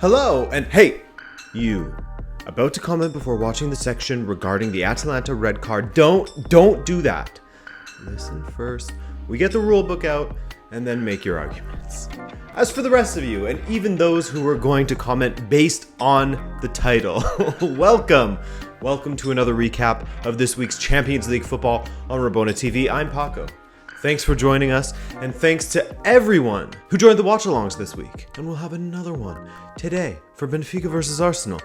Hello, and hey, you. About to comment before watching the section regarding the Atalanta red card. Don't do that. Listen first. We get the rule book out, and then make your arguments. As for the rest of you, and even those who are going to comment based on the title, welcome. Welcome to another recap of this week's Champions League football on Rabona TV. I'm Paco. Thanks for joining us, and thanks to everyone who joined the watch-alongs this week. And we'll have another one today for Benfica versus Arsenal.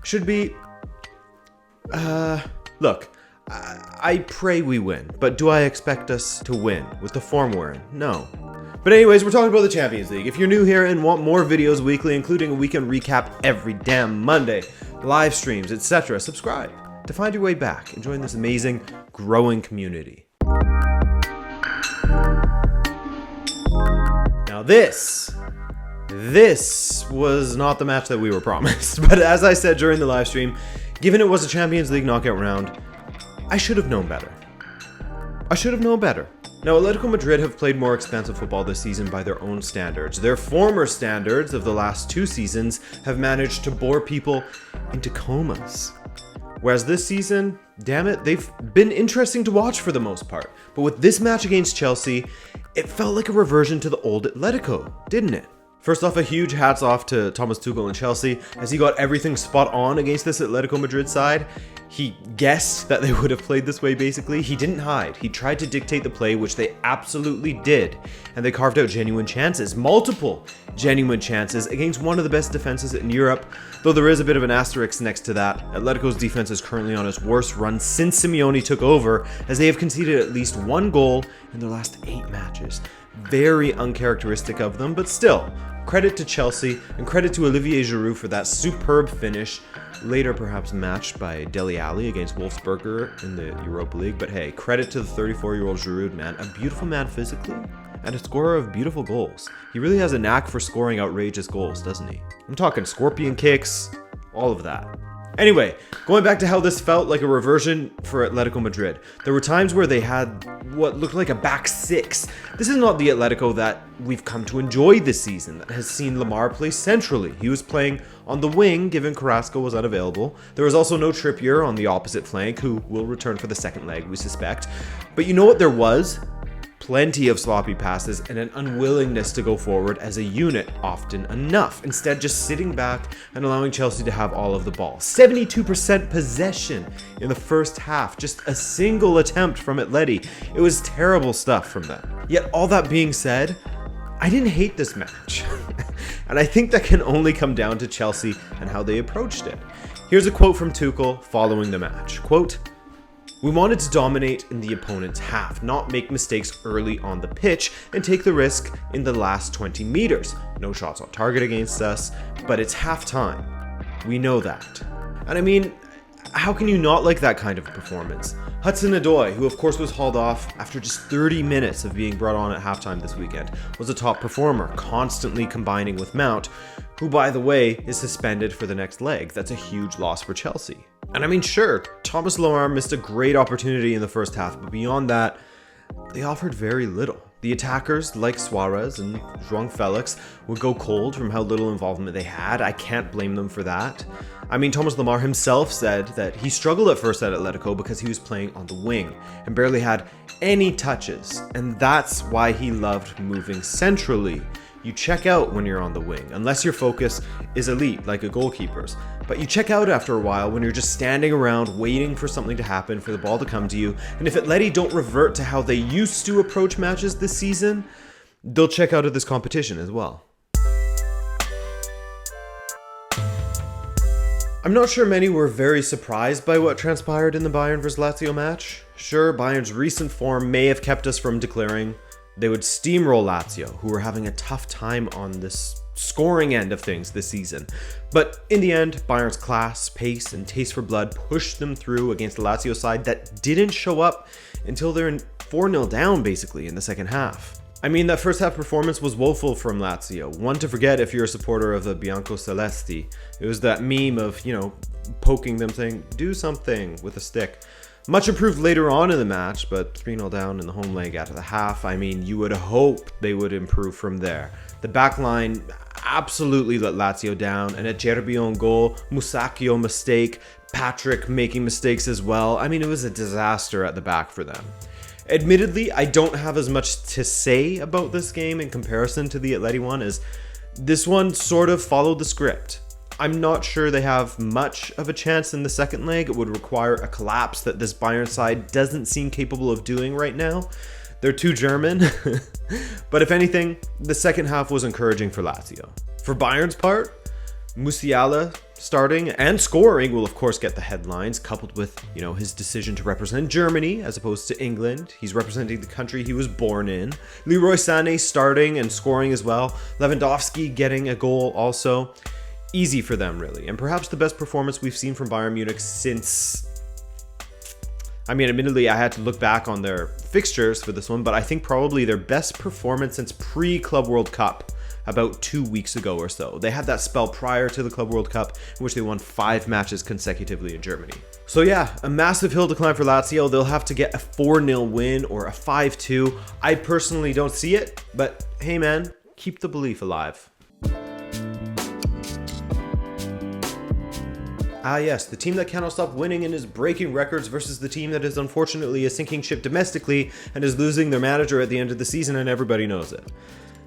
Should be... Look, I pray we win, but do I expect us to win with the form we're in? No. But anyways, we're talking about the Champions League. If you're new here and want more videos weekly, including a weekend recap every damn Monday, live streams, etc., subscribe to find your way back and join this amazing, growing community. Now this was not the match that we were promised, but as I said during the live stream, given it was a Champions League knockout round, I should have known better. Now, Atletico Madrid have played more expansive football this season by their own standards. Their former standards of the last two seasons have managed to bore people into comas. Whereas this season, damn it, they've been interesting to watch for the most part. But with this match against Chelsea, it felt like a reversion to the old Atletico, didn't it? First off, a huge hats off to Thomas Tuchel and Chelsea, as he got everything spot on against this Atletico Madrid side. He guessed that they would have played this way, basically. He didn't hide. He tried to dictate the play, which they absolutely did. And they carved out genuine chances, multiple genuine chances, against one of the best defenses in Europe. Though there is a bit of an asterisk next to that. Atletico's defense is currently on its worst run since Simeone took over, as they have conceded at least one goal in their last 8 matches. Very uncharacteristic of them, but still, credit to Chelsea and credit to Olivier Giroud for that superb finish, later perhaps matched by Dele Alli against Wolfsberger in the Europa League. But hey, credit to the 34-year-old Giroud, man. A beautiful man physically and a scorer of beautiful goals. He really has a knack for scoring outrageous goals, doesn't he? I'm talking scorpion kicks, all of that. Anyway, going back to how this felt like a reversion for Atletico Madrid. There were times where they had what looked like a back six. This is not the Atletico that we've come to enjoy this season, that has seen Lamar play centrally. He was playing on the wing, given Carrasco was unavailable. There was also no Trippier on the opposite flank, who will return for the second leg, we suspect. But you know what there was? Plenty of sloppy passes and an unwillingness to go forward as a unit often enough. Instead, just sitting back and allowing Chelsea to have all of the ball. 72% possession in the first half. Just a single attempt from Atleti. It was terrible stuff from them. Yet all that being said, I didn't hate this match. And I think that can only come down to Chelsea and how they approached it. Here's a quote from Tuchel following the match. Quote, "We wanted to dominate in the opponent's half, not make mistakes early on the pitch and take the risk in the last 20 meters. No shots on target against us, but it's halftime. We know that." And I mean, how can you not like that kind of performance? Hudson-Odoi, who of course was hauled off after just 30 minutes of being brought on at halftime this weekend, was a top performer, constantly combining with Mount, who by the way is suspended for the next leg. That's a huge loss for Chelsea. And I mean, sure, Thomas Lemar missed a great opportunity in the first half, but beyond that, they offered very little. The attackers, like Suarez and João Felix, would go cold from how little involvement they had. I can't blame them for that. I mean, Thomas Lemar himself said that he struggled at first at Atletico because he was playing on the wing and barely had any touches, and that's why he loved moving centrally. You check out when you're on the wing, unless your focus is elite, like a goalkeeper's. But you check out after a while when you're just standing around waiting for something to happen, for the ball to come to you. And if Atleti don't revert to how they used to approach matches this season, they'll check out of this competition as well. I'm not sure many were very surprised by what transpired in the Bayern vs Lazio match. Sure, Bayern's recent form may have kept us from declaring they would steamroll Lazio, who were having a tough time on this scoring end of things this season. But in the end, Bayern's class, pace, and taste for blood pushed them through against the Lazio side that didn't show up until they're 4-0 down, basically, in the second half. I mean, that first half performance was woeful from Lazio. One to forget if you're a supporter of the Bianco Celesti. It was that meme of, poking them saying, do something with a stick. Much improved later on in the match, but 3-0 down in the home leg after the half. I mean, you would hope they would improve from there. The back line, absolutely let Lazio down, and Acerbi on goal, Musacchio mistake, Patrick making mistakes as well. I mean, it was a disaster at the back for them. Admittedly, I don't have as much to say about this game in comparison to the Atleti one, as this one sort of followed the script. I'm not sure they have much of a chance in the second leg. It would require a collapse that this Bayern side doesn't seem capable of doing right now. They're too German. But if anything, the second half was encouraging for Lazio. For Bayern's part, Musiala starting and scoring will of course get the headlines, coupled with, his decision to represent Germany as opposed to England. He's representing the country he was born in. Leroy Sané starting and scoring as well. Lewandowski getting a goal also. Easy for them, really. And perhaps the best performance we've seen from Bayern Munich since... admittedly, I had to look back on their fixtures for this one, but I think probably their best performance since pre-Club World Cup, about 2 weeks ago or so. They had that spell prior to the Club World Cup in which they won 5 matches consecutively in Germany. So yeah, a massive hill to climb for Lazio. They'll have to get a 4-0 win or a 5-2. I personally don't see it, but hey man, keep the belief alive. Ah yes, the team that cannot stop winning and is breaking records versus the team that is unfortunately a sinking ship domestically and is losing their manager at the end of the season, and everybody knows it.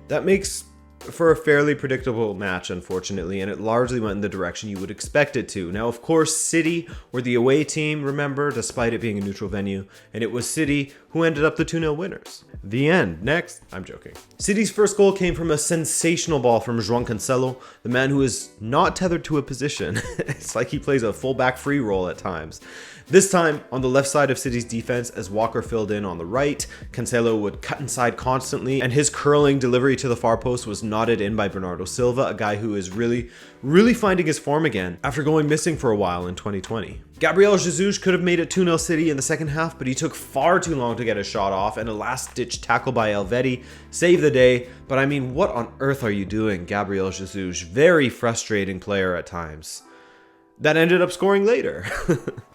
That makes for a fairly predictable match, unfortunately, and it largely went in the direction you would expect it to. Now, of course, City were the away team, remember, despite it being a neutral venue, and it was City who ended up the 2-0 winners. The end. Next. I'm joking. City's first goal came from a sensational ball from João Cancelo, the man who is not tethered to a position. It's like he plays a fullback free roll at times. This time on the left side of City's defense as Walker filled in on the right. Cancelo would cut inside constantly, and his curling delivery to the far post was nodded in by Bernardo Silva, a guy who is really finding his form again after going missing for a while in 2020. Gabriel Jesus could have made it 2-0 City in the second half, but he took far too long to get a shot off, and a last-ditch tackle by Elvedi saved the day. But what on earth are you doing, Gabriel Jesus? Very frustrating player at times. That ended up scoring later.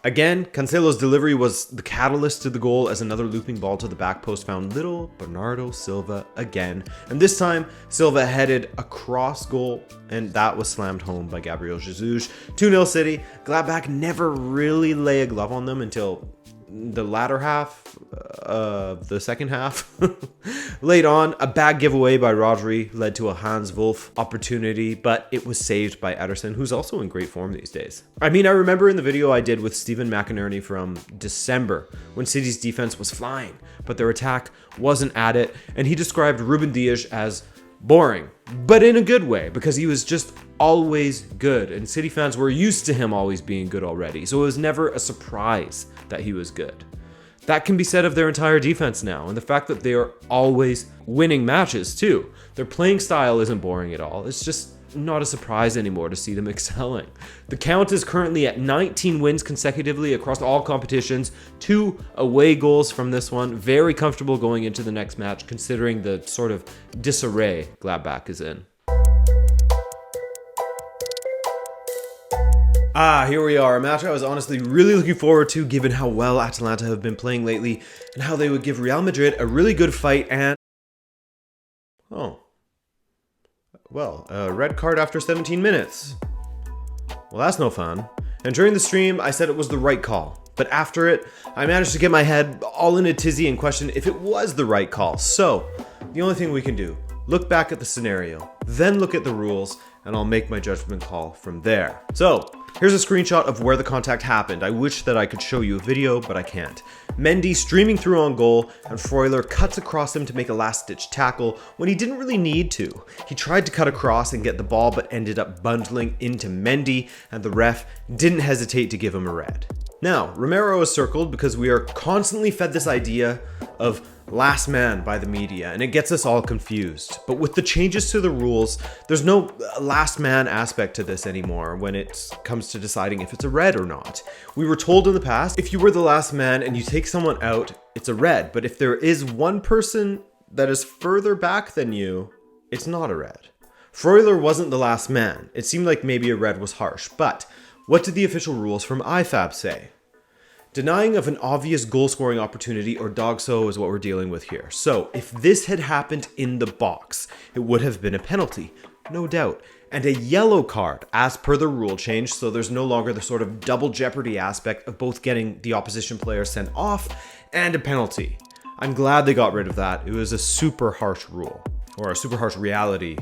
Again, Cancelo's delivery was the catalyst to the goal as another looping ball to the back post found little Bernardo Silva again. And this time, Silva headed across goal, and that was slammed home by Gabriel Jesus. 2-0 City. Gladbach never really lay a glove on them until the latter half of the second half. Late on, a bad giveaway by Rodri led to a Hans Wolf opportunity, but it was saved by Ederson, who's also in great form these days. I remember in the video I did with Stephen McInerney from December, when City's defense was flying, but their attack wasn't at it, and he described Ruben Dias as boring, but in a good way, because he was just always good, and City fans were used to him always being good already, so it was never a surprise that he was good. That can be said of their entire defense now, and the fact that they are always winning matches too. Their playing style isn't boring at all. It's just not a surprise anymore to see them excelling. The count is currently at 19 wins consecutively across all competitions, 2 away goals from this one. Very comfortable going into the next match, considering the sort of disarray Gladbach is in. Here we are, a match I was honestly really looking forward to given how well Atalanta have been playing lately and how they would give Real Madrid a really good fight and... a red card after 17 minutes. Well, that's no fun. And during the stream, I said it was the right call. But after it, I managed to get my head all in a tizzy and question if it was the right call. So, the only thing we can do, look back at the scenario, then look at the rules, and I'll make my judgment call from there. So, here's a screenshot of where the contact happened. I wish that I could show you a video, but I can't. Mendy streaming through on goal, and Freuler cuts across him to make a last-ditch tackle when he didn't really need to. He tried to cut across and get the ball, but ended up bundling into Mendy, and the ref didn't hesitate to give him a red. Now, Romero is circled because we are constantly fed this idea of last man by the media, and it gets us all confused. But with the changes to the rules, there's no last man aspect to this anymore when it comes to deciding if it's a red or not. We were told in the past, if you were the last man and you take someone out, it's a red. But if there is one person that is further back than you, it's not a red. Freuler wasn't the last man. It seemed like maybe a red was harsh, but what did the official rules from IFAB say? Denying of an obvious goal-scoring opportunity or dogso is what we're dealing with here. So, if this had happened in the box, it would have been a penalty. no doubt. And a yellow card as per the rule change, so there's no longer the sort of double jeopardy aspect of both getting the opposition player sent off and a penalty. I'm glad they got rid of that. It was a super harsh rule, or a super harsh reality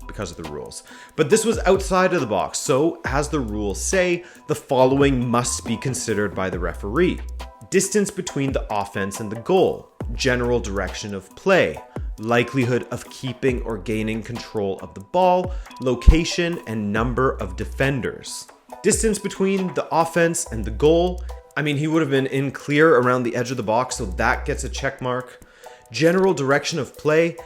because of the rules. But this was outside of the box, so as the rules say, the following must be considered by the referee. Distance between the offense and the goal, general direction of play, likelihood of keeping or gaining control of the ball, location and number of defenders. Distance between the offense and the goal, I mean, he would have been in clear around the edge of the box, so that gets a check mark. General direction of play,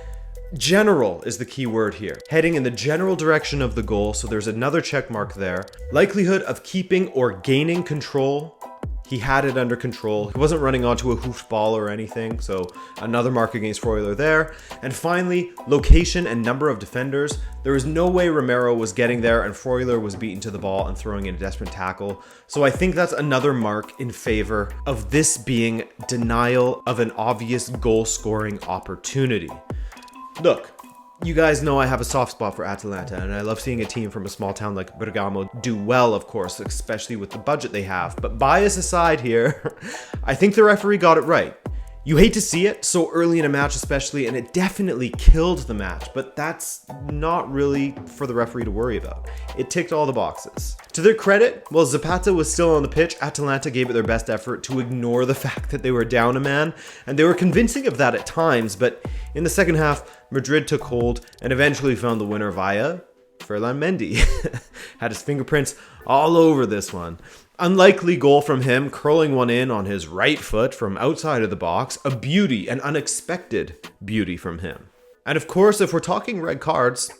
general is the key word here. Heading in the general direction of the goal, so there's another check mark there. Likelihood of keeping or gaining control, he had it under control. He wasn't running onto a hoofed ball or anything, so another mark against Freuler there. And finally, location and number of defenders. There was no way Romero was getting there and Freuler was beaten to the ball and throwing in a desperate tackle. So I think that's another mark in favor of this being denial of an obvious goal-scoring opportunity. Look, you guys know I have a soft spot for Atalanta, and I love seeing a team from a small town like Bergamo do well, of course, especially with the budget they have. But bias aside here, I think the referee got it right. You hate to see it so early in a match especially, and it definitely killed the match, but that's not really for the referee to worry about. It ticked all the boxes. To their credit, while Zapata was still on the pitch, Atalanta gave it their best effort to ignore the fact that they were down a man, and they were convincing of that at times, but in the second half, Madrid took hold and eventually found the winner via Ferland Mendy. Had his fingerprints all over this one. Unlikely goal from him, curling one in on his right foot from outside of the box. A beauty, an unexpected beauty from him. And of course, if we're talking red cards,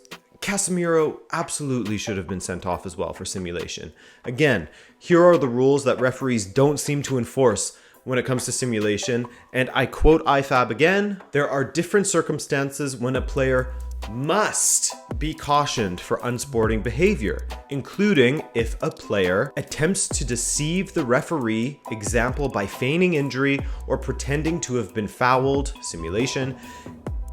Casemiro absolutely should have been sent off as well for simulation. Again, here are the rules that referees don't seem to enforce when it comes to simulation. And I quote IFAB again, there are different circumstances when a player must be cautioned for unsporting behavior, including if a player attempts to deceive the referee, example by feigning injury or pretending to have been fouled, simulation.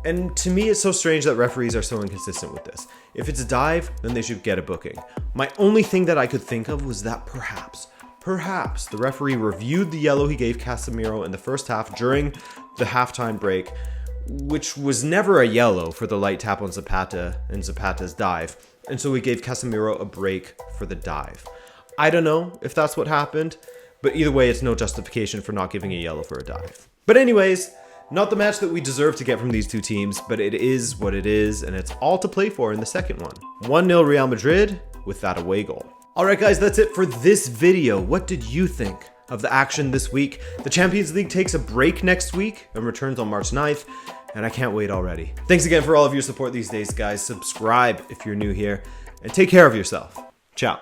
And to me, it's so strange that referees are so inconsistent with this. If it's a dive, then they should get a booking. My only thing that I could think of was that perhaps the referee reviewed the yellow he gave Casemiro in the first half during the halftime break, which was never a yellow for the light tap on Zapata and Zapata's dive, and so he gave Casemiro a break for the dive. I don't know if that's what happened, but either way, it's no justification for not giving a yellow for a dive. But anyways, not the match that we deserve to get from these two teams, but it is what it is, and it's all to play for in the second one. 1-0 Real Madrid with that away goal. Alright guys, that's it for this video. What did you think of the action this week? The Champions League takes a break next week and returns on March 9th, and I can't wait already. Thanks again for all of your support these days, guys. Subscribe if you're new here, and take care of yourself. Ciao.